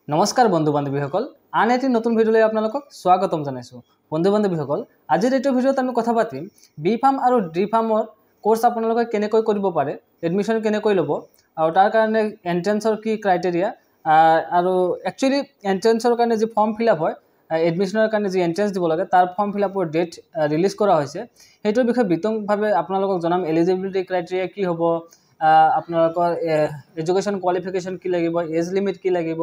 নমস্কাৰ বন্ধু বান্ধৱীসকল আন এটি নতুন ভিডিঅলৈ আপোনালোকক স্বাগতম জনাইছো বন্ধু বান্ধৱীসকল আজিৰ এই ভিডিঅ'ত আমি কথা পাতিম বি ফাৰ্ম আৰু ডি ফাৰ্মৰ কোৰ্স আপোনালোকে কেনেকৈ কৰিব পাৰে এডমিশন কেনেকৈ ল'ব আৰু তাৰ কাৰণে এন্ট্ৰেন্সৰ কি ক্ৰাইটেৰিয়া আৰু একচুয়ালি এন্ট্ৰেন্সৰ কাৰণে যি ফৰ্ম ফিল আপ হয় এডমিশনৰ কাৰণে যি এন্ট্ৰেন্স দিব লাগে তাৰ ফৰ্ম ফিল আপৰ ডেট ৰিলিজ কৰা হৈছে হেইটোৰ বিষয়ে বিতংভাৱে আপোনালোকক জনাম এলিজিবিলিটি ক্ৰাইটেৰিয়া কি হ'ব আপোনালোকৰ এডুকেশ্যন কোৱালিফিকেশ্যন কি লাগিব এজ লিমিট কি লাগিব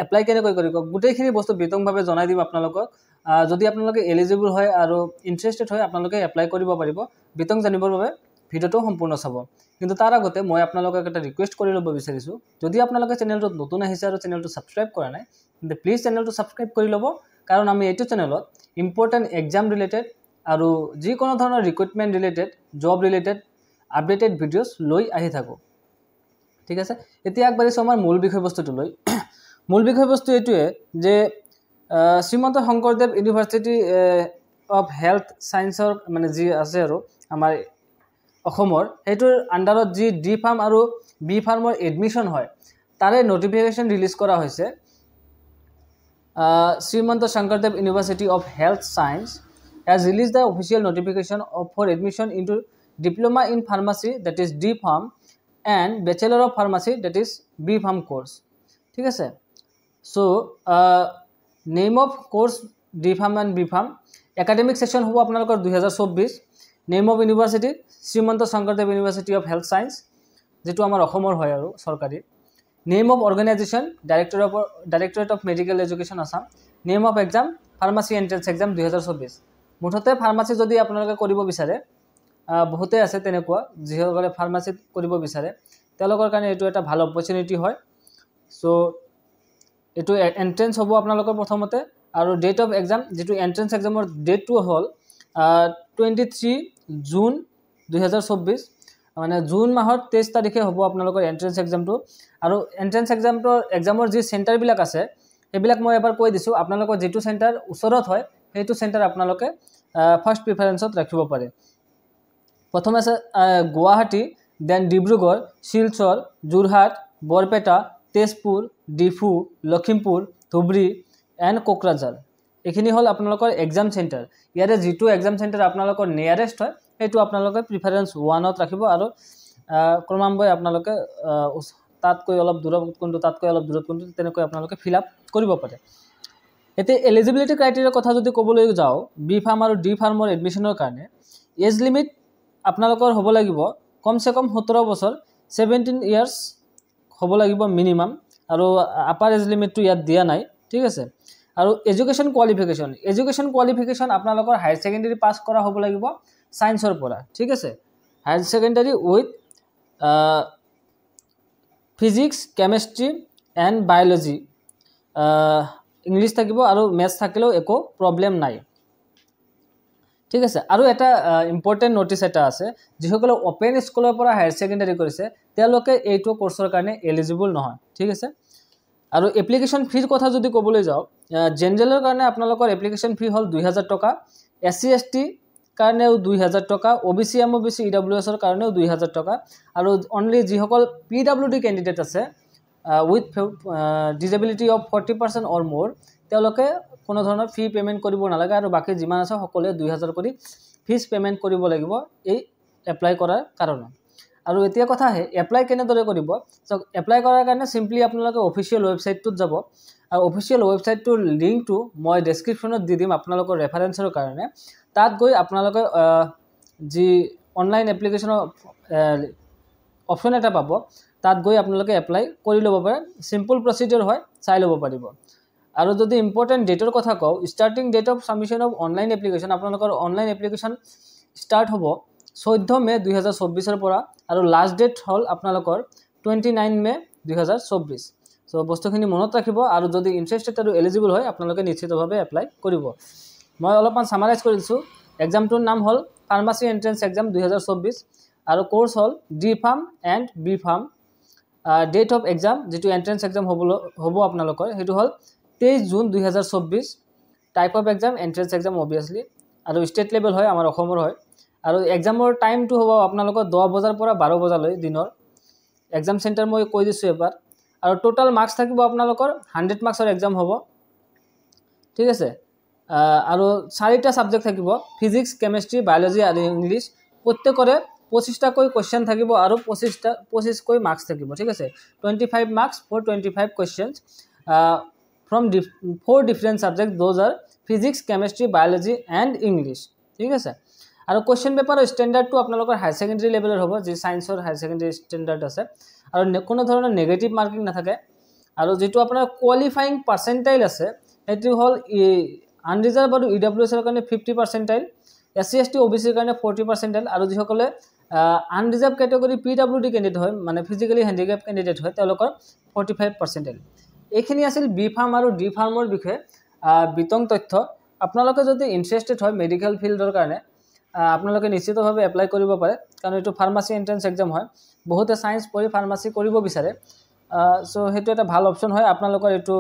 এপ্লাই কেনেকৈ কৰিব গুটেইখিনি বস্তু বিতংভাৱে জনাই দিম আপোনালোকক যদি আপোনালোকে এলিজিবল হয় আৰু ইন্টাৰেস্টেড হয় আপোনালোকে এপ্লাই কৰিব পাৰিব বিতং জানিবৰ বাবে ভিডিওটো সম্পূৰ্ণ চাব কিন্তু তাৰ আগতে মই আপোনালোকক এটা ৰিকুৱেষ্ট কৰি ল'ব বিচাৰিছো যদি আপোনালোকে চেনেলটো নতুন আহিছে আৰু চেনেলটো সাবস্ক্ৰাইব কৰা নাই তেন্তে প্লিজ চেনেলটো সাবস্ক্ৰাইব কৰি ল'ব কাৰণ আমি এইটো চেনেলত ইম্পৰ্টেন্ট এক্সাম ৰিলেটেড আৰু যি কোনো ধৰণৰ recruitment related job related updated videos লৈ আহি থাকো ঠিক আছে এতিয়া আগবাঢ়িছো আমাৰ মূল বিষয়বস্তুটো লৈ মূল বিষয়বস্তু এটোৱে যে Srimanta Sankardev university of health সায়েন্সৰ মানে যি আছে আৰু আমাৰ অসমৰ হেইটোৰ আন্ডাৰত যি ডি ফাৰ্ম আৰু বি ফাৰ্মৰ এডমিশন হয় তাৰে নোটিফিকেশন ৰিলিজ কৰা হৈছে Srimanta Sankardev university of health science has released the official notification for admission into diploma in pharmacy that is D Pharm and bachelor of pharmacy that is B Pharm course ঠিক আছে so name of course D Pharm and B Pharm academic session hobo apnalokor 2024 name of university Srimanto Shankardev University of Health Science jetu amar Ohomor hoy aru sorkari name of organization Directorate of Medical Education Assam name of exam pharmacy entrance exam 2024 মুঠতে ফাৰ্মাসি যদি আপোনালোকে কৰিব বিচাৰে বহুতে আছে তেনেকুৱা যিসকলে ফাৰ্মাসিত কৰিব বিচাৰে তেওঁলোকৰ কাৰণে এটো এটা ভাল অপৰচুনিটি হয় সো এটো এন্ট্ৰেন্স হ'ব আপোনালোকৰ প্ৰথমতে আৰু ডেট অফ এক্সাম যেটো এন্ট্ৰেন্স এক্সামৰ ডেটটো হ'ল 23 জুন 2024 মানে জুন মাহৰ 23 তাৰিখে হ'ব আপোনালোকৰ এন্ট্ৰেন্স এক্সামটো আৰু এন্ট্ৰেন্স এক্সামৰ যি সেন্টাৰ বিলাক আছে এবিলাক মই এবাৰ কৈ দিছো আপোনালোকৰ যেটো সেন্টাৰ উচৰত হয় হেতু সেন্টাৰ আপোনালোকে ফাৰ্স্ট প্ৰিফাৰেন্সত ৰাখিব পাৰে প্ৰথম আছে গুৱাহাটী দেন ডিব্ৰুগড় শিলচৰ যোৰহাট বৰপেটা তেজপুৰ ডিফু লখিমপুৰ ধুবৰী এণ্ড কোকৰাঝাৰ এখিনি হল আপোনালোকৰ এক্সাম সেন্টাৰ ইয়াৰে যেটো এক্সাম সেন্টাৰ আপোনালোকৰ নিয়াৰেষ্ট হয় হেতু আপোনালোকে প্ৰিফাৰেন্স 1ত ৰাখিব আৰু ক্ৰমান্বয়ে আপোনালোকে তাতকৈ অলপ দূৰত কোনটো তেনেকৈ আপোনালোকে ফিল আপ কৰিব পাৰে এতে এলিজিবিলিটি ক্ৰাইটেৰিয়া কথা যদি ক'বলৈ যাও বি ফাৰ্ম আৰু ডি ফাৰ্মৰ এডমিশনৰ কাৰণে এজ লিমিট আপোনালোকৰ হ'ব লাগিব কমসে কম 17 বছৰ 17 ইয়াৰ্স হ'ব লাগিব মিনিমাম আৰু আপাৰ এজ লিমিটটো ইয়াত দিয়া নাই ঠিক আছে আৰু এডুকেশ্যন কোৱালিফিকেশ্যন আপোনালোকৰ হায়াৰ সেকেন্ডাৰী পাস কৰা হ'ব লাগিব সায়েন্সৰ পৰা ঠিক আছে higher secondary with physics chemistry and biology English থাকিব আৰু ম্যাথ থাকিলেও একো প্ৰবলেম নাই ঠিক আছে আৰু এটা ইম্পৰ্টেন্ট নোটিস এটা আছে যিসকলে ওপেন স্কুলৰ পৰা হায়াৰ সেকেন্ডাৰী কৰিছে তেওঁলোকে এইটো কোৰ্সৰ কাৰণে এলিজিবল নহয় ঠিক আছে আৰু এপ্লিকেশন ফিৰ কথা যদি ক'বলৈ যাও জেনাৰেলৰ কাৰণে আপোনালোকৰ এপ্লিকেশন ফি হল 2000 টকা এসসি এসটি কাৰণেও 2000 টকা ওবিসি এমওবিসি ইডব্লিউএছ ৰ কাৰণেও 2000 টকা আৰু অনলি যিসকল পিডব্লিউডি ক্যান্ডিডেট আছে with disability of 40% or more তেওঁলোকে কোনো ধৰণৰ ফি পেমেন্ট কৰিব নালাগে আৰু বাকি যিমান আছে সকলোৱে 2000 কৰি ফিস পেমেন্ট কৰিব লাগিব এই এপ্লাই কৰাৰ কাৰণে আৰু এতিয়া কথা আছে এপ্লাই কেনেদৰে কৰিব সো এপ্লাই কৰাৰ কাৰণে সিম্পলি আপোনালোকে অফিশিয়াল ওয়েবসাইটটোত যাব আৰু অফিশিয়াল ওয়েবসাইটটোৰ লিংকটো মই ডেসক্ৰিপচনত দি দিম আপোনালোকৰ ৰেফাৰেন্সৰ কাৰণে তাত গৈ আপোনালোকে যি অনলাইন এপ্লিকেশনৰ অপচন এটা পাব তাত গৈ আপোনালোকে এপ্লাই কৰি ল'ব পাৰে সিম্পল প্ৰসিডিউৰ হয় চাই ল'ব পাৰিব আৰু যদি ইম্পৰ্টেন্ট ডেটৰ কথা কও starting date of submission of online application আপোনালোকৰ অনলাইন এপ্লিকেশন স্টাৰ্ট হ'ব 14 মে 2024 ৰ পৰা আৰু লাষ্ট ডেট হল আপোনালোকৰ 29 মে 2024 সো বস্তুখিনি মনত ৰাখিব আৰু যদি ইন্টাৰেস্টেড আৰু এলিজিবল হয় আপোনালোকে নিশ্চিতভাৱে এপ্লাই কৰিব মই অলপমান সামাৰাইজ কৰিছো এক্সামটোৰ নাম হল ফাৰ্মাসি এন্ট্ৰেন্স এক্সাম 2024 আৰু কোৰ্স হল D pharm and B pharm date of exam যেটো এন্ট্ৰেন্স এক্সাম হ'ব আপোনালোকৰ হেতু হল 23 June 2024 type of exam entrance exam obviously আৰু ষ্টেট লেভেল হয় আমাৰ অসমৰ হয় আৰু এক্সামৰ টাইমটো হ'ব আপোনালোকৰ 10 বজাৰ পৰা 12 বজালৈ দিনৰ এক্সাম সেন্টাৰ মই কৈ দিছো এবাৰ আৰু টোটাল মাৰ্কস থাকিব আপোনালোকৰ 100 মাৰ্কসৰ এক্সাম হ'ব ঠিক আছে আৰু 4টা সাবজেক্ট থাকিব ফিজিক্স কেমিস্ট্ৰি বায়োলজি আৰু ইংলিশ প্ৰত্যেকৰে 25টা কৈ কোশ্চেন থাকিব আৰু 25 কৈ মাৰ্কস থাকিব ঠিক আছে 25 marks for 25 questions from 4 different subjects those are physics chemistry biology and english ঠিক আছে আৰু কোশ্চেন পেপাৰৰ স্ট্যান্ডাৰ্ডটো আপোনালোকৰ হাই সেকেন্ডাৰী লেভেলৰ হ'ব যে সায়েন্সৰ হাই সেকেন্ডাৰী স্ট্যান্ডাৰ্ড আছে আৰু কোনো ধৰণৰ নেগেটিভ মাৰ্কিং নাথাকে আৰু যেটো আপোনাৰ কোৱালিফাইং পাৰ্সেন্টাইল আছে এটো হল আনৰিজাৰ্ভ আৰু ইডব্লিউএছ ৰ কাৰণে 50 পাৰ্সেন্টাইল এসসি এসটি ওবিসি ৰ কাৰণে 40 পাৰ্সেন্টাইল আৰু যিসকলে আনৰিজাৰ্ভ ক্যাটাগৰী পিডব্লিউডি ক্যান্ডিডেট হয় মানে ফিজিক্যালি হ্যান্ডিক্যাপ ক্যান্ডিডেট হয় তেওঁলোকৰ 45 পাৰ্সেন্টাইল এইখিনি আছিল বি ফাৰ্ম আৰু ডি ফাৰ্মৰ বিষয়ে বিতং তথ্য আপোনালোকে যদি ইন্টাৰেস্টেড হয় মেডিকেল ফিল্ডৰ কাৰণে আপোনালোকে নিশ্চিতভাৱে এপ্লাই কৰিব পাৰে কাৰণ এটো ফাৰ্মাসি এন্ট্ৰেন্স এক্সাম হয় বহুতে সায়েন্স পঢ়ি ফাৰ্মাসি কৰিব বিচাৰে সো হেতু এটা ভাল অপচন হয় আপোনালোকৰ এটো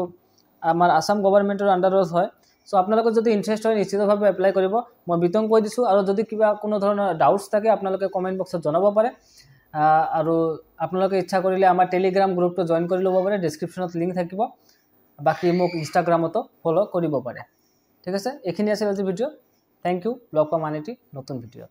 আমাৰ আসাম গভৰ্ণমেন্টৰ আন্ডাৰত হয় সো আপোনালোকৰ যদি ইন্টাৰেস্ট হয় নিশ্চিতভাৱে এপ্লাই কৰিব মই বিতং কৈ দিছো আৰু যদি কিবা কোনো ধৰণৰ ডাউটস থাকে আপোনালোকে কমেন্ট বক্সত জনাব পাৰে আৰু আপোনালোকে ইচ্ছা কৰিলে আমাৰ টেলিগ্ৰাম গ্ৰুপটো জয়েন কৰি ল'ব পাৰে ডেসক্ৰিপচনত লিংক থাকিব বাকি মোক ইনষ্টাগ্ৰামতো ফলো কৰিব পাৰে ঠিক আছে এখিনি আছিল আজি ভিডিও থ্যাংক ইউ ব্লগ পাম আনিটি নতুন ভিডিও